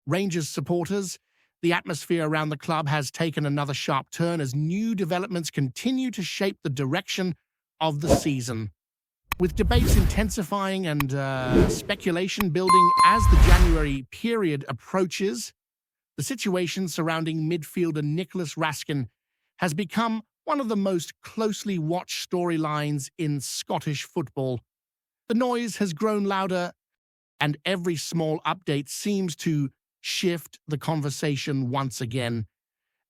Rangers supporters, the atmosphere around the club has taken another sharp turn as new developments continue to shape the direction of the season. With debates intensifying and speculation building as the January period approaches, the situation surrounding midfielder Nicholas Rascin has become one of the most closely watched storylines in Scottish football. The noise has grown louder, and every small update seems to shift the conversation once again,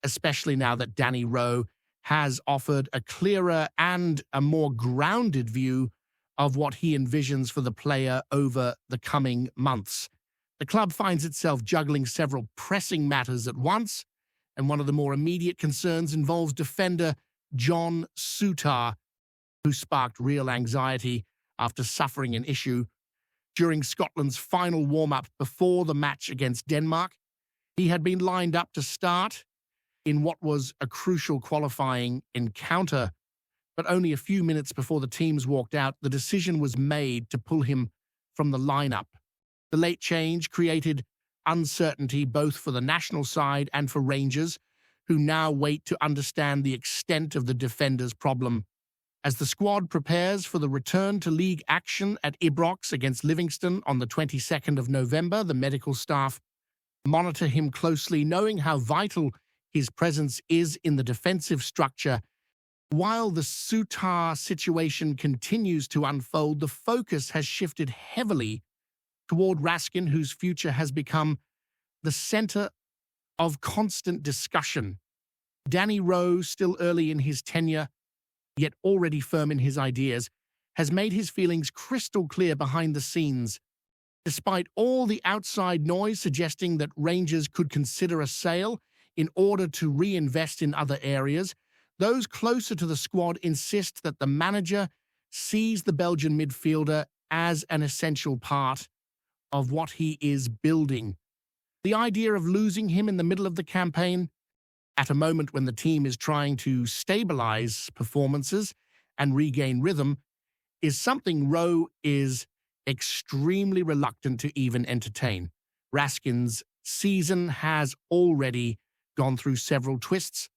especially now that Danny Rowe has offered a clearer and a more grounded view of what he envisions for the player over the coming months. The club finds itself juggling several pressing matters at once, and one of the more immediate concerns involves defender John Souttar, who sparked real anxiety after suffering an issue during Scotland's final warm-up before the match against Denmark. He had been lined up to start in what was a crucial qualifying encounter, but only a few minutes before the teams walked out, the decision was made to pull him from the lineup. The late change created uncertainty both for the national side and for Rangers, who now wait to understand the extent of the defender's problem. As the squad prepares for the return to league action at Ibrox against Livingston on the 22nd of November, the medical staff monitor him closely, knowing how vital his presence is in the defensive structure. While the Souttar situation continues to unfold, the focus has shifted heavily toward Rascin, whose future has become the center of constant discussion. Danny Rowe, still early in his tenure, yet already firm in his ideas, has made his feelings crystal clear behind the scenes. Despite all the outside noise suggesting that Rangers could consider a sale in order to reinvest in other areas, those closer to the squad insist that the manager sees the Belgian midfielder as an essential part of what he is building. The idea of losing him in the middle of the campaign, at a moment when the team is trying to stabilize performances and regain rhythm, is something Rowe is extremely reluctant to even entertain. Raskin's season has already gone through several twists.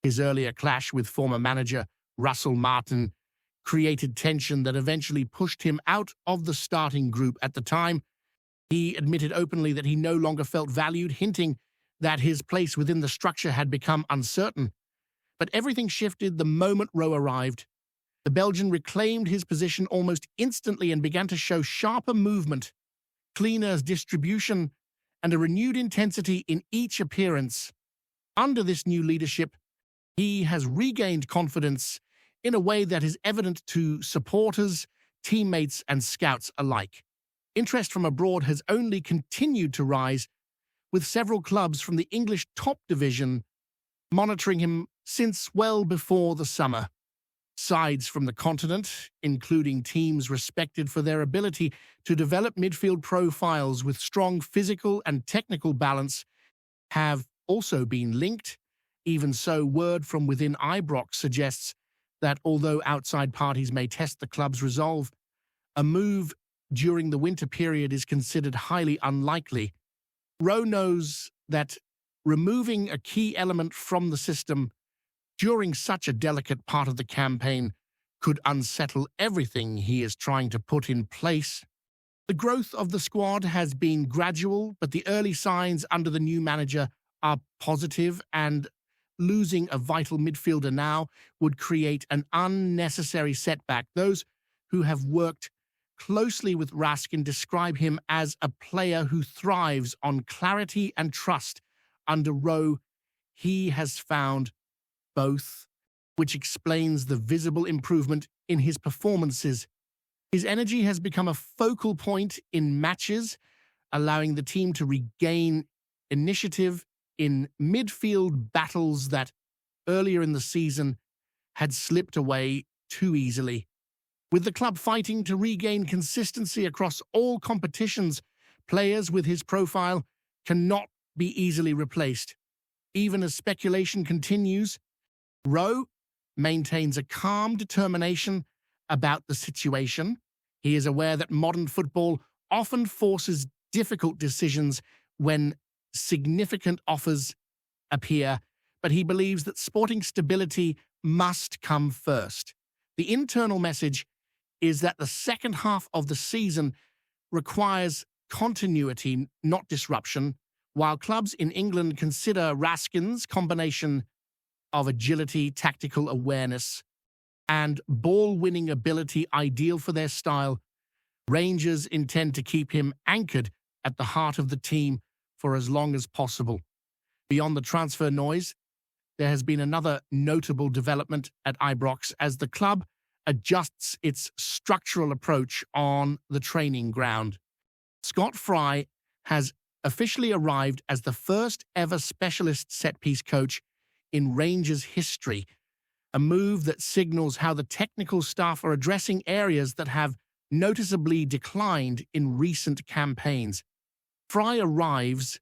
His earlier clash with former manager Russell Martin created tension that eventually pushed him out of the starting group. At the time, he admitted openly that he no longer felt valued, hinting that his place within the structure had become uncertain. But everything shifted the moment Rowe arrived. The Belgian reclaimed his position almost instantly and began to show sharper movement, cleaner distribution, and a renewed intensity in each appearance. Under this new leadership, he has regained confidence in a way that is evident to supporters, teammates, and scouts alike. Interest from abroad has only continued to rise, with several clubs from the English top division monitoring him since well before the summer. Sides from the continent, including teams respected for their ability to develop midfield profiles with strong physical and technical balance, have also been linked. Even so, word from within Ibrox suggests that although outside parties may test the club's resolve, a move during the winter period is considered highly unlikely. Rowe knows that removing a key element from the system during such a delicate part of the campaign could unsettle everything he is trying to put in place. The growth of the squad has been gradual, but the early signs under the new manager are positive, and losing a vital midfielder now would create an unnecessary setback. Those who have worked closely with Rascin describe him as a player who thrives on clarity and trust. Under Rowe, he has found both, which explains the visible improvement in his performances. His energy has become a focal point in matches, allowing the team to regain initiative in midfield battles that earlier in the season had slipped away too easily. With the club fighting to regain consistency across all competitions, players with his profile cannot be easily replaced. Even as speculation continues, Rowe maintains a calm determination about the situation. He is aware that modern football often forces difficult decisions when significant offers appear, but he believes that sporting stability must come first. The internal message is that the second half of the season requires continuity, not disruption, while clubs in England consider Rascin's combination of agility, tactical awareness, and ball-winning ability ideal for their style. Rangers intend to keep him anchored at the heart of the team for as long as possible. Beyond the transfer noise, there has been another notable development at Ibrox as the club adjusts its structural approach on the training ground. Scott Fry has officially arrived as the first ever specialist set-piece coach in Rangers history, a move that signals how the technical staff are addressing areas that have noticeably declined in recent campaigns. Fry arrives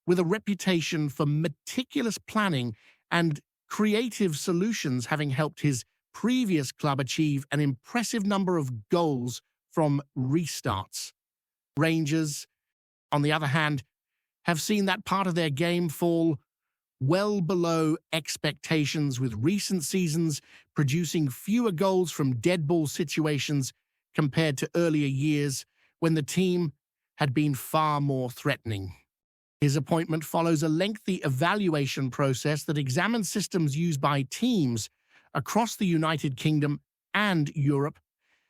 with a reputation for meticulous planning and creative solutions, having helped his previous club achieve an impressive number of goals from restarts. Rangers, on the other hand, have seen that part of their game fall well below expectations, with recent seasons producing fewer goals from dead ball situations compared to earlier years when the team had been far more threatening. His appointment follows a lengthy evaluation process that examines systems used by teams across the United Kingdom and Europe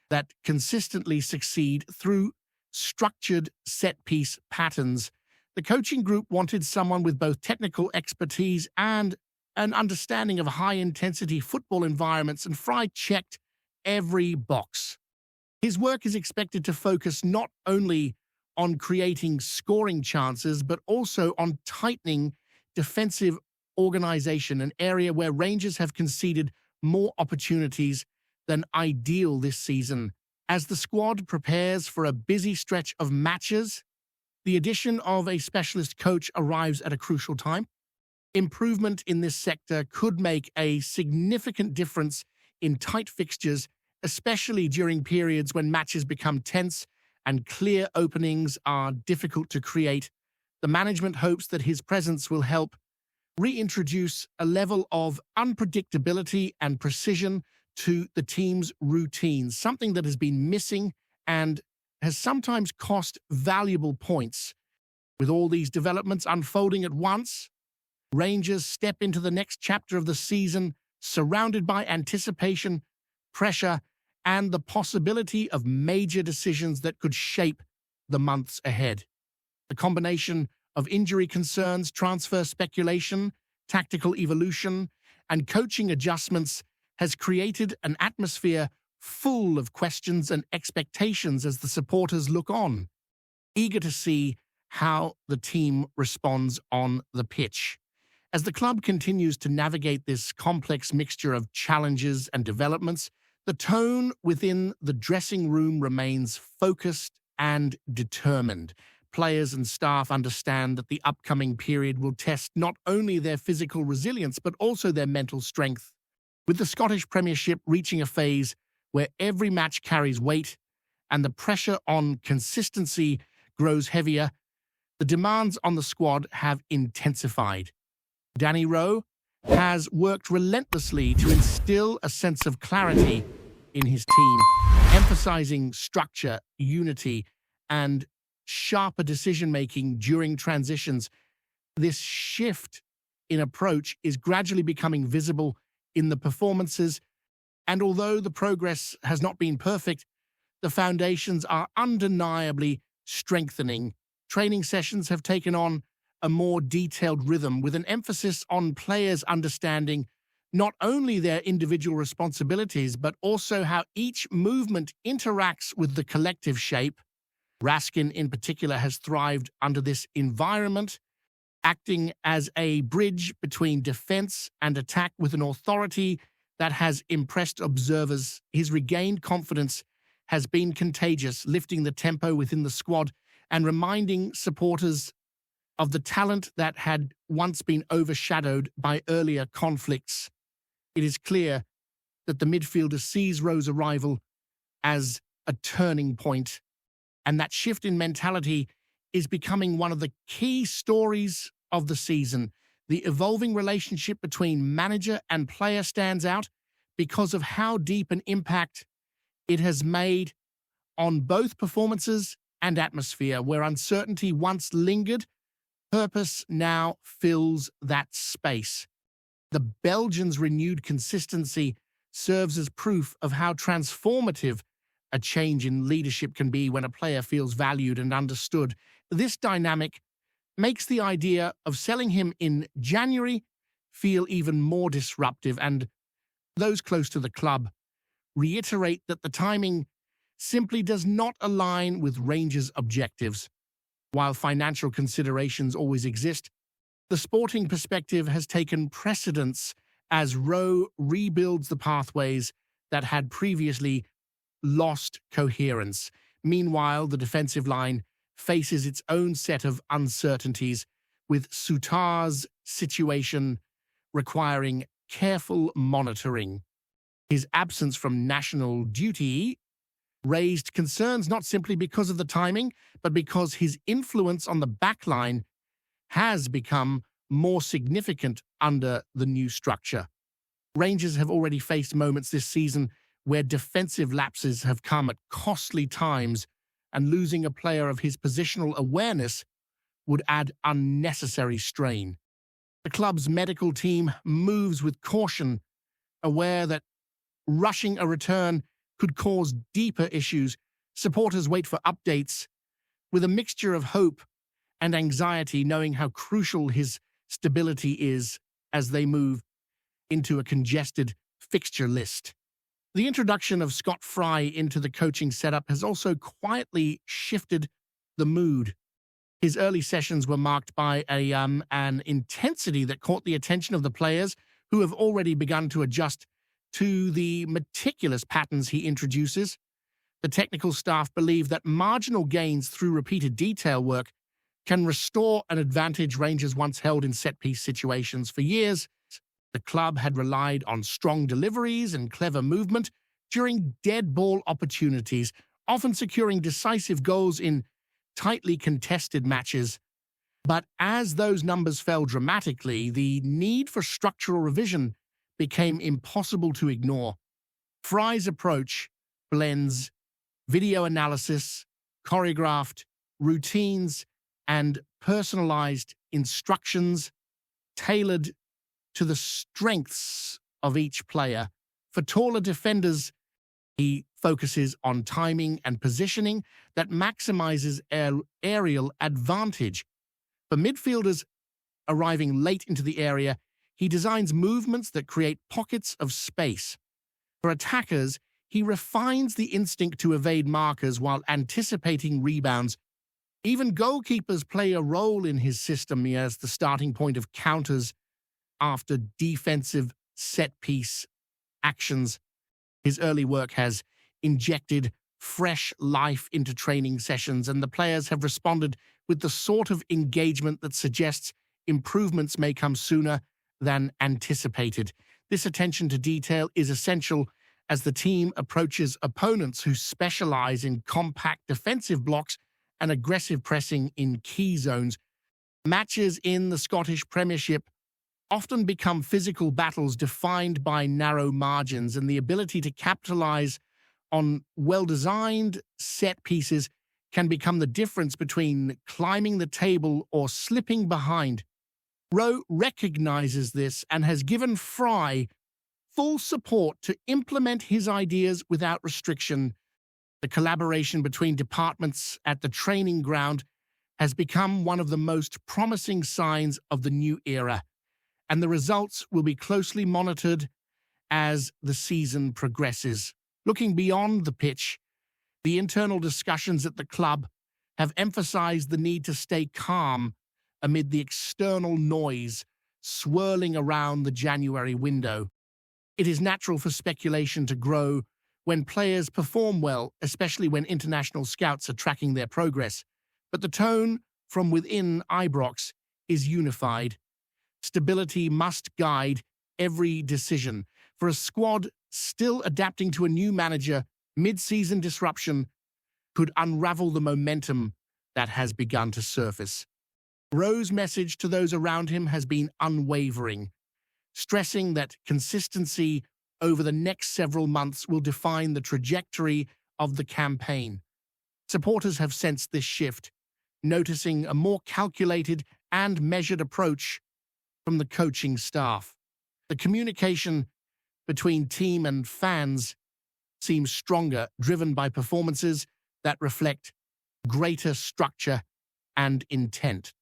that consistently succeed through structured set-piece patterns. The coaching group wanted someone with both technical expertise and an understanding of high-intensity football environments, and Fry checked every box. His work is expected to focus not only on creating scoring chances, but also on tightening defensive organization, an area where Rangers have conceded more opportunities than ideal this season. As the squad prepares for a busy stretch of matches, the addition of a specialist coach arrives at a crucial time. Improvement in this sector could make a significant difference in tight fixtures, especially during periods when matches become tense and clear openings are difficult to create. The management hopes that his presence will help reintroduce a level of unpredictability and precision to the team's routines, something that has been missing and has sometimes cost valuable points. With all these developments unfolding at once, Rangers step into the next chapter of the season surrounded by anticipation, pressure, and the possibility of major decisions that could shape the months ahead. The combination of injury concerns, transfer speculation, tactical evolution, and coaching adjustments has created an atmosphere full of questions and expectations as the supporters look on, eager to see how the team responds on the pitch. As the club continues to navigate this complex mixture of challenges and developments, the tone within the dressing room remains focused and determined. Players and staff understand that the upcoming period will test not only their physical resilience, but also their mental strength. With the Scottish Premiership reaching a phase where every match carries weight and the pressure on consistency grows heavier, the demands on the squad have intensified. Danny Rowe has worked relentlessly to instill a sense of clarity in his team, emphasizing structure, unity, and sharper decision-making during transitions. This shift in approach is gradually becoming visible in the performances, and although the progress has not been perfect, the foundations are undeniably strengthening. Training sessions have taken on a more detailed rhythm, with an emphasis on players understanding not only their individual responsibilities, but also how each movement interacts with the collective shape. Rascin, in particular, has thrived under this environment, acting as a bridge between defense and attack with an authority that has impressed observers. His regained confidence has been contagious, lifting the tempo within the squad and reminding supporters of the talent that had once been overshadowed by earlier conflicts. It is clear that the midfielder sees Rowe's arrival as a turning point, and that shift in mentality is becoming one of the key stories of the season. The evolving relationship between manager and player stands out because of how deep an impact it has made on both performances and atmosphere. Where uncertainty once lingered, purpose now fills that space. The Belgians' renewed consistency serves as proof of how transformative a change in leadership can be when a player feels valued and understood. This dynamic makes the idea of selling him in January feel even more disruptive, and those close to the club reiterate that the timing simply does not align with Rangers' objectives. While financial considerations always exist, the sporting perspective has taken precedence as Rowe rebuilds the pathways that had previously lost coherence. Meanwhile, the defensive line faces its own set of uncertainties, with Sutar's situation requiring careful monitoring. His absence from national duty raised concerns not simply because of the timing, but because his influence on the backline has become more significant under the new structure. Rangers have already faced moments this season where defensive lapses have come at costly times, and losing a player of his positional awareness would add unnecessary strain. The club's medical team moves with caution, aware that rushing a return could cause deeper issues. Supporters wait for updates with a mixture of hope and anxiety, knowing how crucial his stability is as they move into a congested fixture list. The introduction of Scott Fry into the coaching setup has also quietly shifted the mood. His early sessions were marked by an intensity that caught the attention of the players, who have already begun to adjust to the meticulous patterns he introduces. The technical staff believe that marginal gains through repeated detail work can restore an advantage Rangers once held in set-piece situations. For years, the club had relied on strong deliveries and clever movement during dead ball opportunities, often securing decisive goals in tightly contested matches. But as those numbers fell dramatically, the need for structural revision became impossible to ignore. Fry's approach blends video analysis, choreographed routines, and personalized instructions tailored to the strengths of each player. For taller defenders, he focuses on timing and positioning that maximizes aerial advantage. For midfielders arriving late into the area, he designs movements that create pockets of space. For attackers, he refines the instinct to evade markers while anticipating rebounds. Even goalkeepers play a role in his system as the starting point of counters after defensive set-piece actions. His early work has injected fresh life into training sessions, and the players have responded with the sort of engagement that suggests improvements may come sooner than anticipated. This attention to detail is essential as the team approaches opponents who specialize in compact defensive blocks and aggressive pressing in key zones. Matches in the Scottish Premiership often become physical battles defined by narrow margins, and the ability to capitalize on well-designed set pieces can become the difference between climbing the table or slipping behind. Rowe recognizes this and has given Fry full support to implement his ideas without restriction. The collaboration between departments at the training ground has become one of the most promising signs of the new era, and the results will be closely monitored as the season progresses. Looking beyond the pitch, the internal discussions at the club have emphasized the need to stay calm amid the external noise swirling around the January window. It is natural for speculation to grow when players perform well, especially when international scouts are tracking their progress. But the tone from within Ibrox is unified. Stability must guide every decision. For a squad still adapting to a new manager, mid-season disruption could unravel the momentum that has begun to surface. Rowe's message to those around him has been unwavering, stressing that consistency over the next several months will define the trajectory of the campaign. Supporters have sensed this shift, noticing a more calculated and measured approach from the coaching staff. The communication between team and fans seems stronger, driven by performances that reflect greater structure and intent.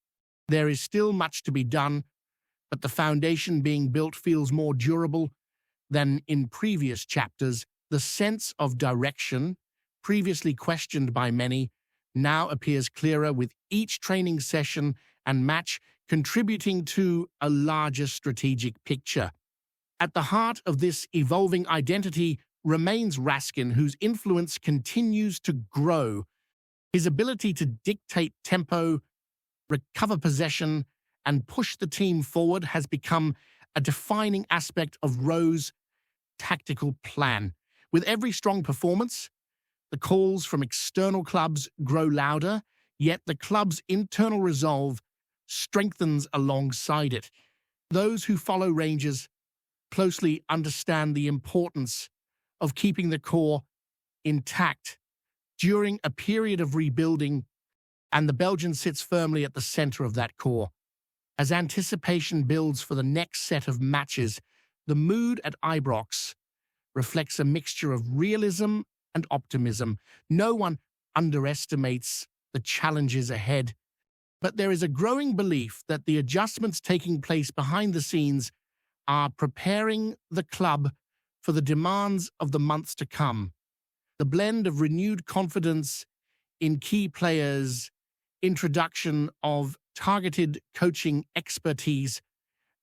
There is still much to be done, but the foundation being built feels more durable than in previous chapters. The sense of direction, previously questioned by many, now appears clearer, with each training session and match contributing to a larger strategic picture. At the heart of this evolving identity remains Rascin, whose influence continues to grow. His ability to dictate tempo, recover possession, and push the team forward has become a defining aspect of Rowe's tactical plan. With every strong performance, the calls from external clubs grow louder, yet the club's internal resolve strengthens alongside it. Those who follow Rangers closely understand the importance of keeping the core intact during a period of rebuilding, and the Belgian sits firmly at the center of that core. As anticipation builds for the next set of matches, the mood at Ibrox reflects a mixture of realism and optimism. No one underestimates the challenges ahead, but there is a growing belief that the adjustments taking place behind the scenes are preparing the club for the demands of the months to come. The blend of renewed confidence in key players, introduction of targeted coaching expertise,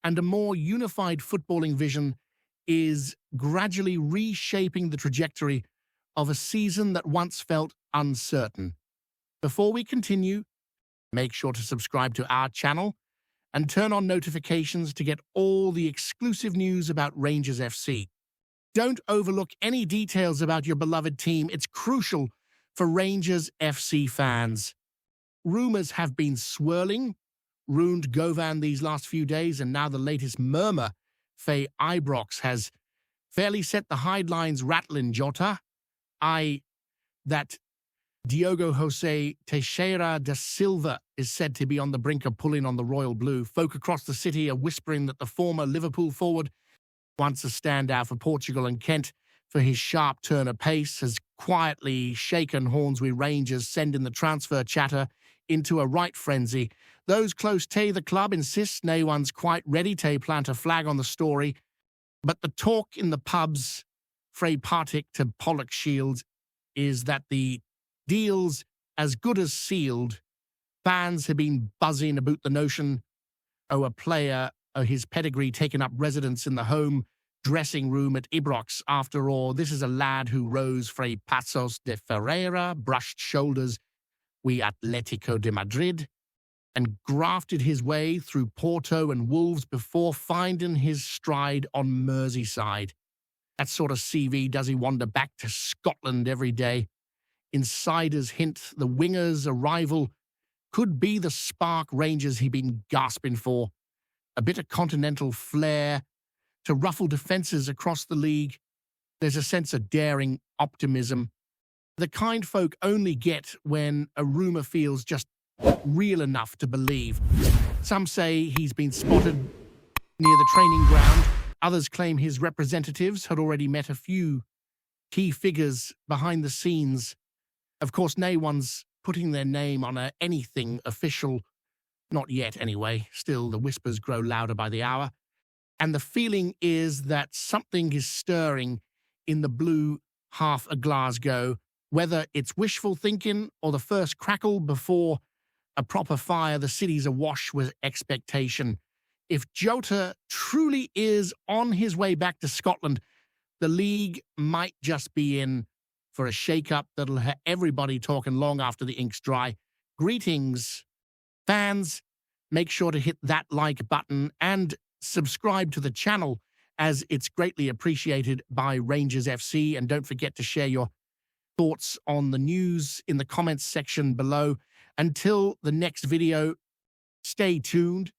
and a more unified footballing vision is gradually reshaping the trajectory of a season that once felt uncertain. Before we continue, make sure to subscribe to our channel and turn on notifications to get all the exclusive news about Rangers FC. Don't overlook any details about your beloved team. It's crucial for Rangers FC fans. Rumors have been swirling, ruined Govan these last few days, and now the latest murmur, Faye Ibrox, has fairly set the headlines rattling. JOTA, that Diogo Jose Teixeira da Silva is said to be on the brink of pulling on the Royal Blue. Folk across the city are whispering that the former Liverpool forward, once a standout for Portugal and Kent for his sharp turn of pace, has quietly shaken Hornsby Rangers, sending the transfer chatter into a right frenzy. Those close to the club insist no one's quite ready to plant a flag on the story, but the talk in the pubs, Frey Partick to Pollock Shields, is that the deal's as good as sealed. Fans have been buzzing about the notion of a player of his pedigree taking up residence in the home dressing room at Ibrox. After all, this is a lad who rose Frei Passos de Ferreira, brushed shoulders with Atletico de Madrid, and grafted his way through Porto and Wolves before finding his stride on Merseyside. That sort of CV does he wander back to Scotland every day. Insiders hint the winger's arrival could be the spark Rangers he'd been gasping for. A bit of continental flair to ruffle defences across the league. There's a sense of daring optimism, the kind folk only get when a rumour feels just real enough to believe. Some say he's been spotted near the training ground. Others claim his representatives had already met a few key figures behind the scenes. Of course, no one's putting their name on anything official. Not yet, anyway. Still, the whispers grow louder by the hour. And the feeling is that something is stirring in the blue half of Glasgow, whether it's wishful thinking or the first crackle before a proper fire. The city's awash with expectation. If JOTA truly is on his way back to Scotland, the league might just be in for a shake-up that'll have everybody talking long after the ink's dry. Greetings, fans. Make sure to hit that like button and subscribe to the channel, as it's greatly appreciated by Rangers FC. And don't forget to share your thoughts on the news in the comments section below. Until the next video, stay tuned.